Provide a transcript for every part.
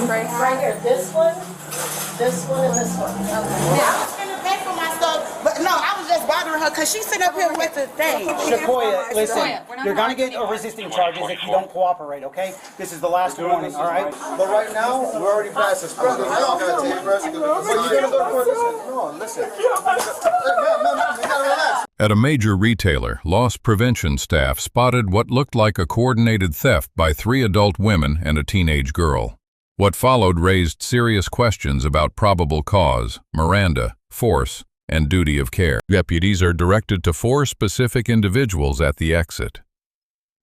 Right here. This one, and this one. Okay. Yeah, I was gonna pay for my stuff, but no, I was just bothering her because she's sitting up here with the thing. Sequoia, listen, you're gonna get resisting charges if you don't cooperate, okay? This is the last warning, all right? But right now, we're already past this. Brother, I don't gotta take rest. But you're gonna go for this. No, listen. You gotta relax. At a major retailer, loss prevention staff spotted what looked like a coordinated theft by 3 adult women and a teenage girl. What followed raised serious questions about probable cause, Miranda, force, and duty of care. Deputies are directed to 4 specific individuals at the exit.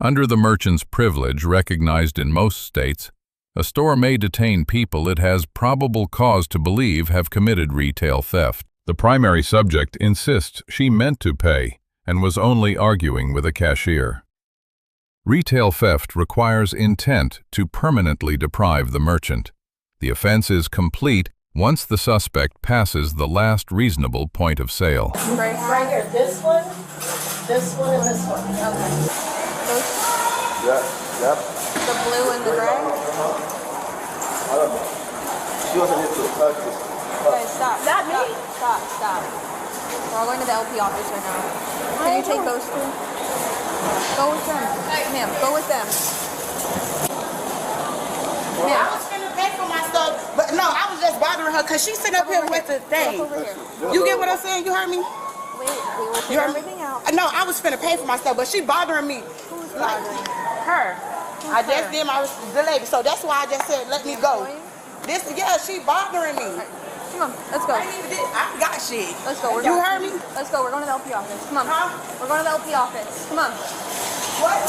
Under the merchant's privilege recognized in most states, a store may detain people it has probable cause to believe have committed retail theft. The primary subject insists she meant to pay and was only arguing with a cashier. Retail theft requires intent to permanently deprive the merchant. The offense is complete once the suspect passes the last reasonable point of sale. Right here. This one, and this one. Okay. Yep. The blue and the gray? She doesn't need to touch this. Okay, stop. Not me? Stop. We're all going to the LP office right now. Can you take those 2? Go with them. Ma'am, go with them. Yeah, I was gonna pay for my stuff, but no, I was just bothering her because she's sitting up here with the thing. You get what I'm saying? You heard me? Wait, we will figure everything out. No, I was finna pay for my stuff, but she bothering me. Who's bothering her? I just did the lady, so that's why I just said let me go. She bothering me. Come on, let's go. I got shit. Let's go. You heard me? Let's go. We're going to the LP office. Come on. We're going to the LP office. Come on. What?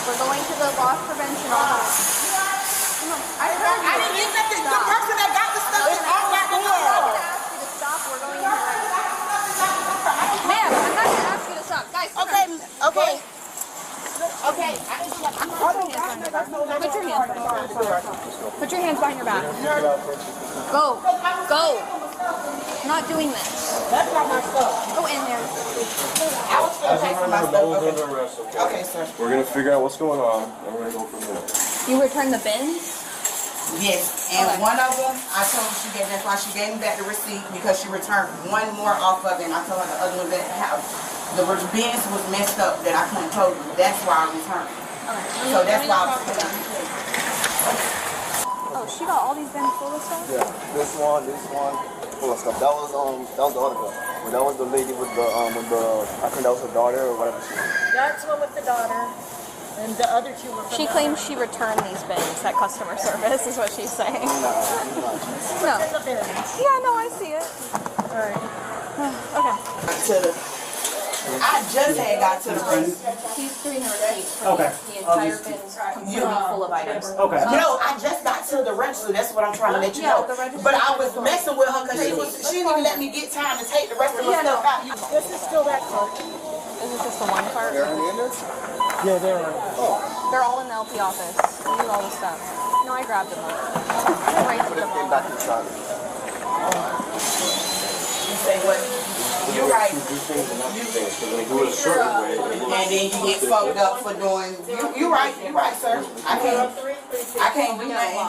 We're going to the loss prevention office. Come on. I didn't use that. The person that got the stuff is all right there. I'm not going to ask you to stop. We're going in here right now. Ma'am, I'm not going to ask you to stop. Guys, okay. Okay. Put your hands behind your back. Go. I'm not doing this. That's not my stuff. Go in there. I was going to pay for my stuff. Okay, sir. We're gonna figure out what's going on, and we're gonna go from there. You return the bins? Yes, and one of them, I told her that's why she gave me back the receipt because she returned one more off of it, and I told her the other one that the bins was messed up that I couldn't tell you. That's why I returned. Okay. So that's why I was putting Oh, she got all these bins full of stuff? Yeah, this one, full of stuff. That was the other girl. But that was the lady with the I think that was her daughter or whatever she was. That's one with the daughter. And the other 2 were from She claims she returned these bins at customer service, is what she's saying. No. Yeah, no, I see it. All right. Okay. I just got to the bins. He's doing the receipt for the entire bins completely full of items. Okay. No, I just got to the register. That's what I'm trying to let you know. But I was messing with her because she didn't even let me get time to take the rest of my stuff out. This is still that cart. Is this just the one cart? They're in this? Yeah, they're They're all in the LP office. We need all the stuff. No, I grabbed them all. Right Put it back inside. You say what? You're right. You do things and not do things, because when you do it a certain way, And then you get fucked up for doing. You're right, sir. I can't do nothing.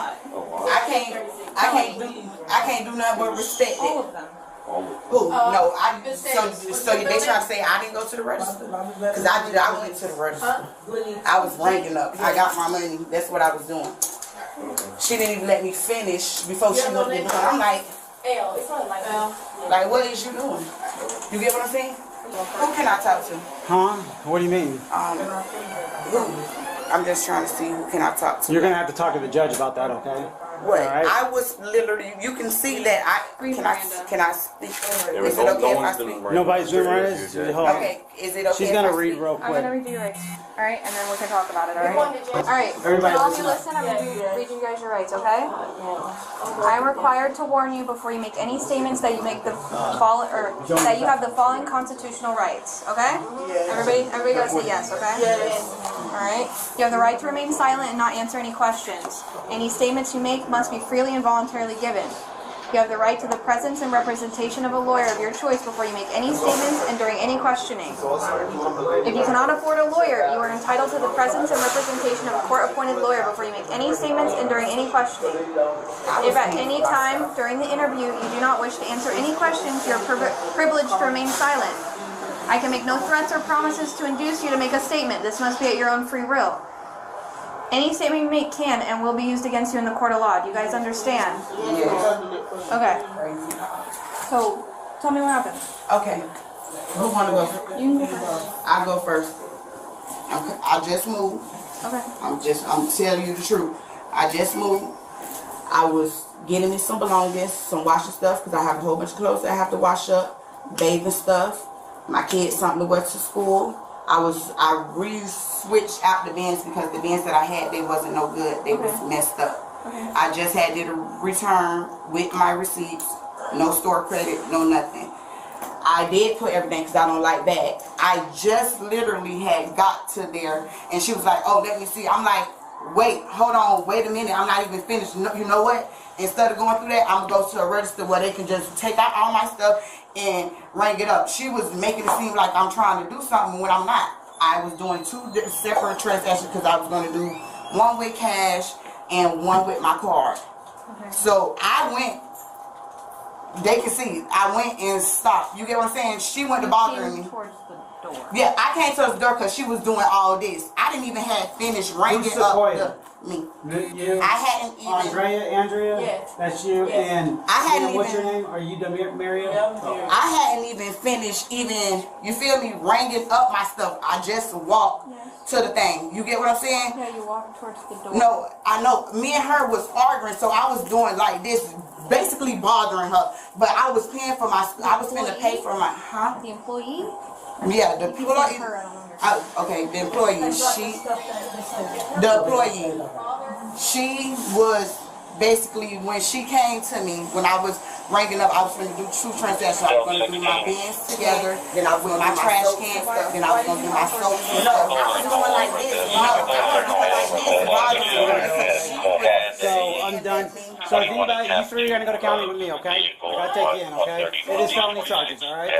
I can't do nothing but respect it. Who? No, so they trying to say I didn't go to the register? Because I went to the register. I was ranking up. I got my money. That's what I was doing. She didn't even let me finish before she went to do it. I'm like, like, what is you doing? You get what I'm saying? Who can I talk to? Huh? What do you mean? Who? I'm just trying to see who can I talk to. You're gonna have to talk to the judge about that, okay? What? Right. I was literally. You can see that Can I speak? Is it okay if I speak? Nobody's doing right. Okay. Is it okay? She's gonna read real quick. I'm gonna read you your rights. All right, and then we can talk about it. All right. All right. Everybody all of you listen. I'm gonna read you guys your rights. Okay. I am required to warn you before you make any statements that you make the that you have the following constitutional rights. Okay. Everybody gotta say yes. Okay. Yes. All right. You have the right to remain silent and not answer any questions. Any statements you make must be freely and voluntarily given. You have the right to the presence and representation of a lawyer of your choice before you make any statements and during any questioning. If you cannot afford a lawyer, you are entitled to the presence and representation of a court-appointed lawyer before you make any statements and during any questioning. If at any time during the interview you do not wish to answer any questions, you are privileged to remain silent. I can make no threats or promises to induce you to make a statement. This must be at your own free will. Any statement you make can and will be used against you in the court of law. Do you guys understand? Yes. Okay. So, tell me what happened. Okay. Who want to go first? You can go first. I'll go first. Okay. I just moved. Okay. I'm telling you the truth. I just moved. I was getting me some belongings, some washing stuff, because I have a whole bunch of clothes that I have to wash up, bathing stuff, my kids something to wear to school. I re-switched out the bins because the bins that I had, they wasn't no good. They was messed up. Okay. I just had to return with my receipts, no store credit, no nothing. I did put everything because I don't like bags. I just literally had got to there and she was like, oh, let me see. I'm like, wait, hold on, wait a minute. I'm not even finished. You know what? Instead of going through that, I'm going to go to a register where they can just take out all my stuff and ring it up. She was making it seem like I'm trying to do something when I'm not. I was doing two separate transactions because I was going to do one with cash and one with my card. Okay. So I went, they can see, I went and stopped. You get what I'm saying? She went to bothering me. Towards the door. Yeah, I came towards the door because she was doing all this. I didn't even have finished ringing up me. You, I hadn't even. Andrea? Yes. That's you. Yes. And I hadn't what's even- your name? Are you Maria? Yeah, I hadn't even finished you feel me, ringing up my stuff. I just walked to the thing. You get what I'm saying? Yeah, you walked towards the door. No, I know. Me and her was arguing, so I was doing like this, basically bothering her. But I was paying for my, I was finna pay for my, The employee? Yeah, the Her, employee. I don't understand. Okay, the employee. The employee. She was basically, when she came to me, when I was ringing up, I was going to do two transactions. I was going to do my bins together, then I was doing my trash can stuff, then I was going to do my soap. No, I was doing like this. No, I was doing like this. So I'm done. So if anybody, you three are gonna go to county with me, okay? I gotta take you in, okay? It is felony charges, all right?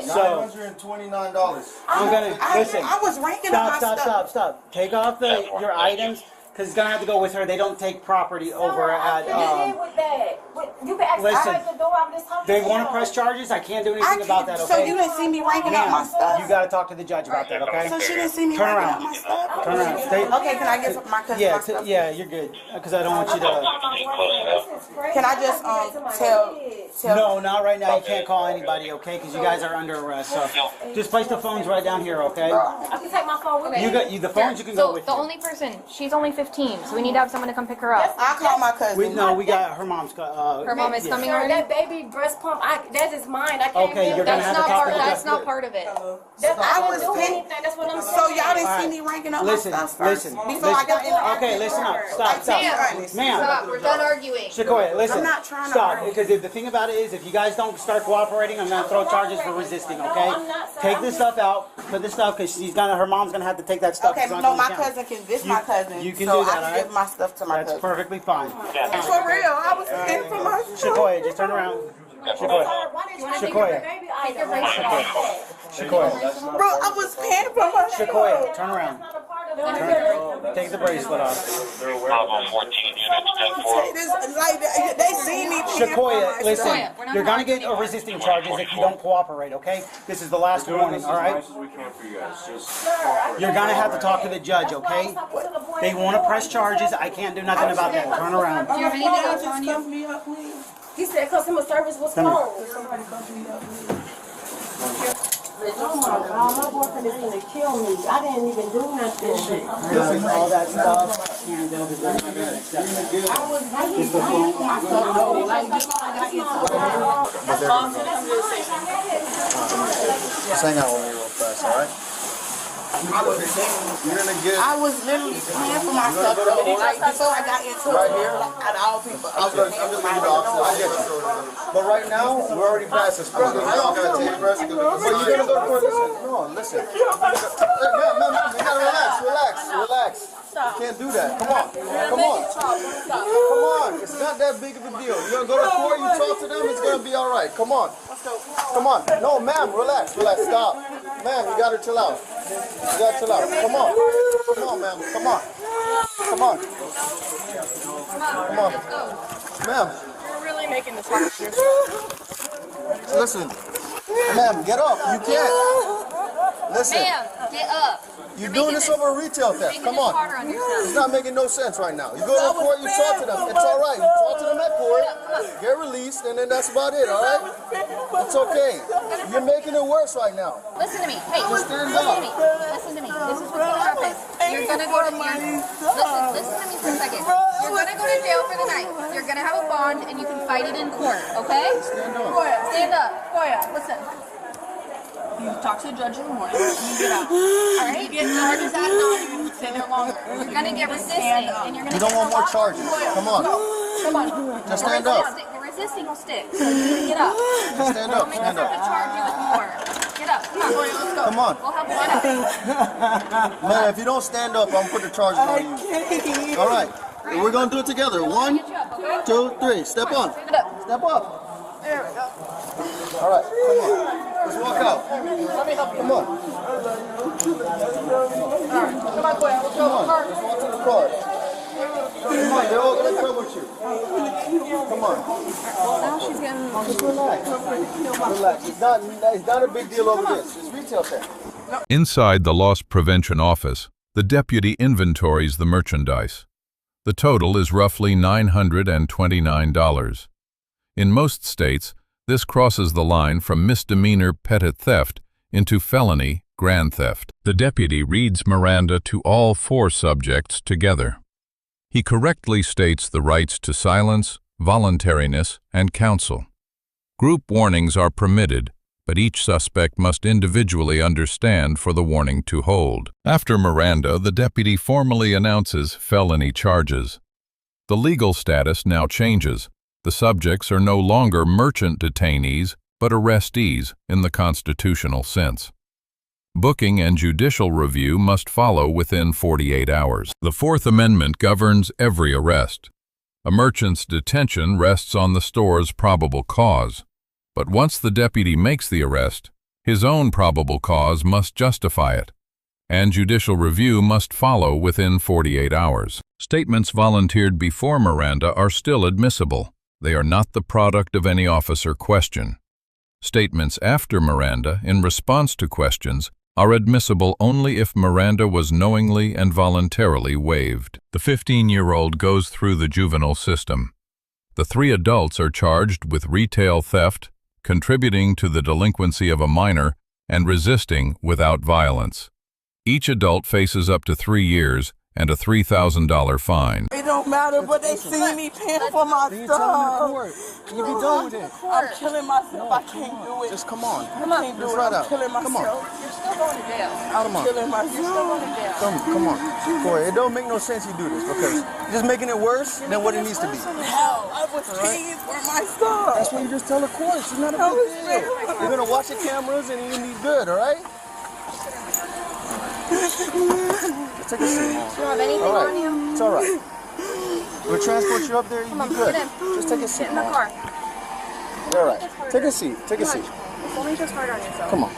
So $929. I'm gonna listen. I was ranking up my stuff. Stop. Take off your items because it's gonna have to go with her. They don't take property over at. You can ask Listen, at the door. I'm just talking They to want you. to press charges. I can't do anything about that, okay? So you didn't see me ranking up my stuff? You gotta talk to the judge about that, okay? So she didn't see me Turn ranking around. up my stuff? Turn around. Stay. Okay, can I get my cousin my stuff? Yeah, you're good. Because I don't want you to. Can I just tell? No, not right now. You can't call anybody, okay? Because you guys are under arrest. So just place the phones right down here, okay? I can take my phone with me. You got the phones. You can go So with the you. only person, she's only 15, so we need to have someone to come pick her up. I'll call my cousin. We got her mom's. Her mom is coming Sir, already? that baby breast pump, that is mine. I can't Okay, do you're that. gonna have to talk to the That's judge. not part of it. I was doing paying. anything. That's what I'm saying. So y'all didn't All see right. me ranking up Listen, my stuff first listen, before I got in the Okay, listen up. Stop. Ma'am. Stop, we're done arguing. Shakoya, listen. I'm not trying to Stop. argue. Because the thing about it is, if you guys don't start cooperating, I'm gonna throw charges for resisting. Okay? I'm not, sir. Take this stuff out. Put this stuff because her mom's gonna have to take that stuff. Okay, It's not no, gonna my count. cousin can. This my cousin. You can so do that, I can alright? give my stuff to my That's cousin. perfectly fine. For real, I was paying for my stuff. Shakoya, just turn around. Shakoya. Why did you take Shakoya. your baby item? Shakoya. Bro, I was paying for my stuff. Shakoya, turn around. Not a part of it. Take the bracelet off. Bravo 14 units 10-4. This, like, they see me paying for Shakoya, my listen, stuff. you're gonna get resisting charges if you don't cooperate, okay? This is the last warning, all right? You're gonna have to talk to the judge, okay? They want to press charges. I can't do nothing about that. Turn around. Do you have anything else on you? He said customer service was closed. Oh my God, my boyfriend is gonna kill me. I didn't even do nothing. All that stuff. Can't do it. Just the phone. Just hang out with me real fast, all right? You're gonna get. I was literally paying for my stuff. Like, before I got into it, like, out of all people, I was I'm paying just for gonna my get off. I get you. But right now, we're already past this point. I don't gotta take rest. But you're gonna go to court. Listen. No, listen. You gotta relax. You can't do that. Come on. Come on. It's done. not that big of a deal. You're gonna go to court, you talk to them, it's gonna be all right. Come on. Come on. No, ma'am, relax, stop. Ma'am, you gotta chill out. You gotta chill out. Come on. Come on, ma'am. Come on. Come on. Come on. Ma'am. You're really making this hard for Listen. Ma'am, get up. You can't. Listen. Ma'am, get up. You're doing this over retail theft. Come on. Harder on yourself. It's not making no sense right now. You go to court, you talk to them. It's all right. You talk to them at court, get released, and then that's about it, all right? It's okay. You're making it worse right now. Listen to me. Hey, Just stand listen up. to me. Listen to me. This is what's gonna happen. You're gonna go to listen to me for a second. You're gonna go to jail for the night. You're gonna have a bond, and you can fight it in court. Okay? Stand up. Stand up. Listen. You talk to the judge in the morning. You get out. All right? You get charges out. You can stay there longer. You're gonna get resisting, and you're gonna. You don't want more charges. Come on. Come on. Just stand up. The resisting will stick. So you're gonna get up. Just stand up. Stand We'll have up. to charge you with more. Get up. Come on. Let's go. Come on. We'll help you out. Man, if you don't stand up, I'm gonna put the charges on you. All right. We're gonna do it together. 1, 2, 3. Step on. Step up. There we go. All right. Come on. Let's walk out. Come on. Come on, boy. Let's Come go. on. Let's walk to the car. Come on. They're all gonna come with you. Come on. Now she's getting. Just relax. Relax. It's not a big deal over this. It's retail theft. Inside the loss prevention office, the deputy inventories the merchandise. The total is roughly $929. In most states, this crosses the line from misdemeanor petty theft into felony grand theft. The deputy reads Miranda to all 4 subjects together. He correctly states the rights to silence, voluntariness, and counsel. Group warnings are permitted, but each suspect must individually understand for the warning to hold. After Miranda, the deputy formally announces felony charges. The legal status now changes. The subjects are no longer merchant detainees, but arrestees in the constitutional sense. Booking and judicial review must follow within 48 hours. The Fourth Amendment governs every arrest. A merchant's detention rests on the store's probable cause. But once the deputy makes the arrest, his own probable cause must justify it, and judicial review must follow within 48 hours. Statements volunteered before Miranda are still admissible. They are not the product of any officer question. Statements after Miranda, in response to questions, are admissible only if Miranda was knowingly and voluntarily waived. The 15-year-old goes through the juvenile system. The 3 adults are charged with retail theft, contributing to the delinquency of a minor, and resisting without violence. Each adult faces up to 3 years and a $3,000 fine. It don't matter, but they see me paying for my stuff. You be done with it. I'm killing myself. I can't do it. Just come on. I can't do it. right I'm out. killing Come on. myself. You're still going to jail. Come on. Killing myself. You're still going to jail. Come on. Corey, it don't make no sense you do this because you're just making it worse than what it needs to be. Hell, I was paying for my stuff. That's when you just tell the court. It's not a big deal. You're going to watch the cameras and you're going to be good, all right? Just take a seat. Do you have anything All right. on you? It's all right. We'll transport you up there. You'll be good. Get in. Just take a seat. Get in the car. All right. Take a seat. Take a seat. Don't make this hard on yourself. Come on.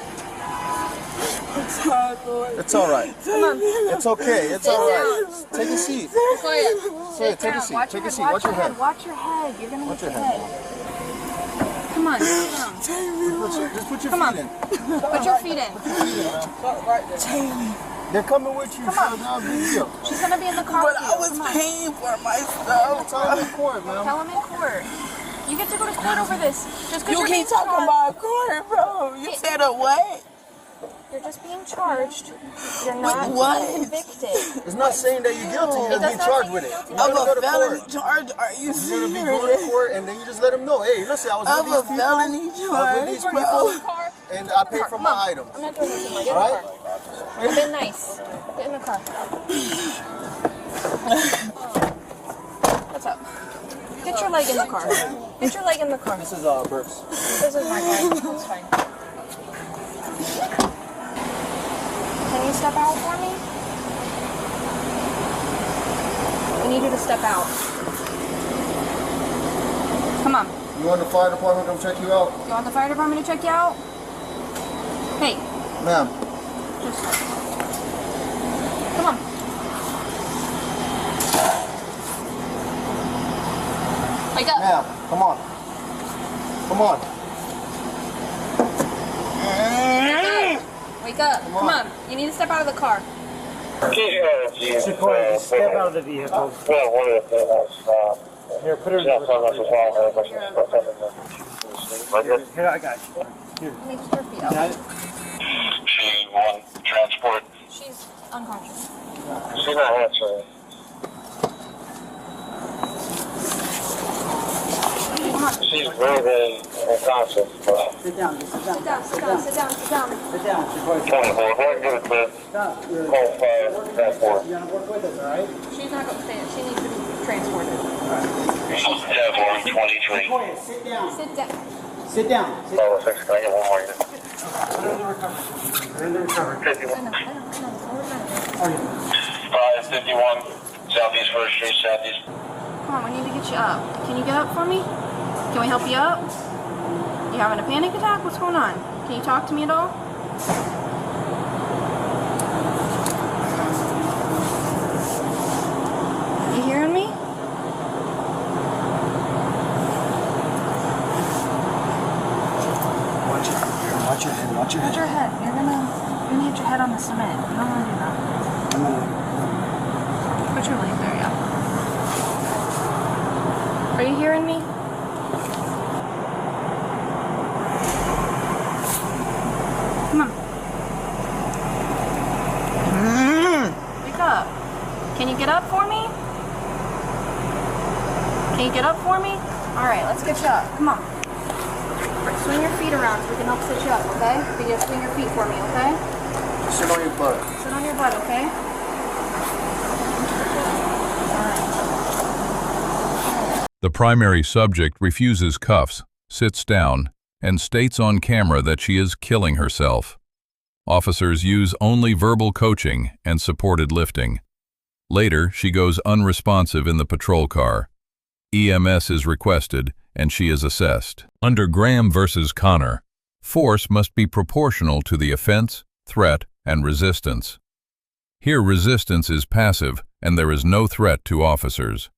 It's hard, Lord. It's all right. It's okay. It's all right. Take a seat. Quiet. Say it. Take a seat. Take a seat. Watch your head. Watch your head. You're going to Watch hit your your head. head. Come on. Sit down. Just put your Come on. feet in. Put your feet in. They're coming with you, so it's not a big deal. She's going to be in the car But with you. I was Come on. paying for my stuff. Tell them in court, man. Tell him in court. You get to go to court over this. Just because You keep talking about court, bro. You said a what? You're just being charged. You're not what? being convicted. It's not saying that you're guilty. You're It does being not charged say with it. you're You're guilty. Of gonna go a to felony court. charge? Are you You're gonna be going to serious? court, and then you just let them know, hey, listen, I was Of with these a people. felony I was with charge, these bro. people, and I paid for my items. I'm not doing this anymore. Get in All the right? car. You've been nice. Get in the car. What's up? Get your leg in the car. Get your leg in the car. This is Burks. This is my car. That's fine. Can you step out for me? I need you to step out. Come on. You want the fire department to come check you out? You want the fire department to check you out? Hey. Ma'am. Come on. Wake up. Ma'am, come on. Come on. Wake up. Come on. You need to step out of the car. Sequoia, just step out of the vehicle. Here, put her in the Here, I got you. Here. Make your feet up. Got it? She won transport. She's unconscious. She's not answering. Come on. She's breathing unconscious. Sit down, sit down. Sit down, sit down, sit down, sit down. Sit down, Sequoia. 24, go ahead and give it to Stop. You're call fire transport. gonna work with us, all right? She's not going to stay. She needs to be transported. Deborah, 23. Sequoia, sit down. Sit down. Sit down. Sit Level 6, can I get one more unit? Put her in the recovery. Put her in the recovery. 51. I know. Oh, yeah. 51, Southeast 1st Street, Southeast. Come on, we need to get you up. Can you get up for me? Can we help you up? You having a panic attack? What's going on? Can you talk to me at all? You hearing me? Watch your head, watch your head. Watch your head. You're gonna hit your head on the cement. You don't want to do that. Put your leg there, yeah. Are you hearing me? Come on. Wake up. Can you get up for me? Can you get up for me? Alright, let's get you up. Come on. Swing your feet around so we can help sit you up, okay? You just swing your feet for me, okay? Sit on your butt. Sit on your butt, okay? The primary subject refuses cuffs, sits down, and states on camera that she is killing herself. Officers use only verbal coaching and supported lifting. Later, she goes unresponsive in the patrol car. EMS is requested, and she is assessed. Under Graham versus Connor, force must be proportional to the offense, threat, and resistance. Here, resistance is passive, and there is no threat to officers.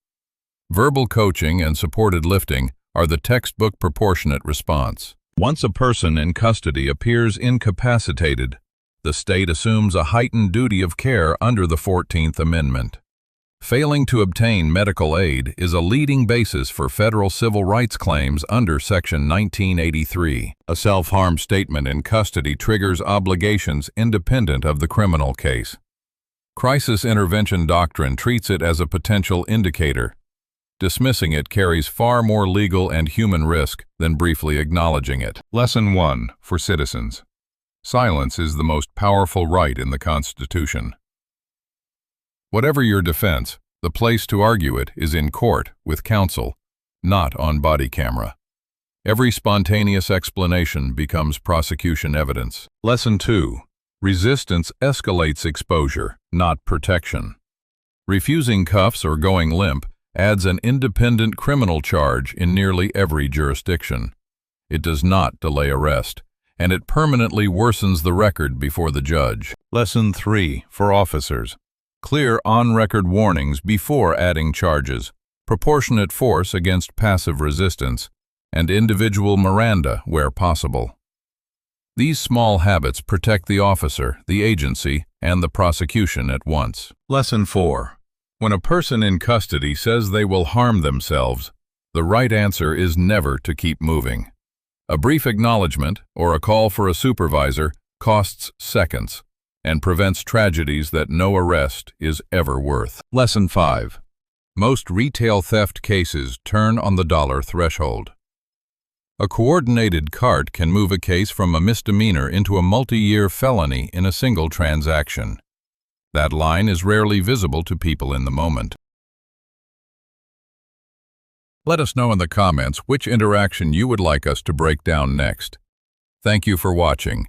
Verbal coaching and supported lifting are the textbook proportionate response. Once a person in custody appears incapacitated, the state assumes a heightened duty of care under the 14th Amendment. Failing to obtain medical aid is a leading basis for federal civil rights claims under Section 1983. A self-harm statement in custody triggers obligations independent of the criminal case. Crisis intervention doctrine treats it as a potential indicator. Dismissing it carries far more legal and human risk than briefly acknowledging it. Lesson 1 for citizens. Silence is the most powerful right in the Constitution. Whatever your defense, the place to argue it is in court with counsel, not on body camera. Every spontaneous explanation becomes prosecution evidence. Lesson 2. Resistance escalates exposure, not protection. Refusing cuffs or going limp adds an independent criminal charge in nearly every jurisdiction. It does not delay arrest, and it permanently worsens the record before the judge. Lesson 3 for officers. Clear on-record warnings before adding charges, proportionate force against passive resistance, and individual Miranda where possible. These small habits protect the officer, the agency, and the prosecution at once. Lesson 4. When a person in custody says they will harm themselves, the right answer is never to keep moving. A brief acknowledgement or a call for a supervisor costs seconds and prevents tragedies that no arrest is ever worth. Lesson 5. Most retail theft cases turn on the dollar threshold. A coordinated cart can move a case from a misdemeanor into a multi-year felony in a single transaction. That line is rarely visible to people in the moment. Let us know in the comments which interaction you would like us to break down next. Thank you for watching,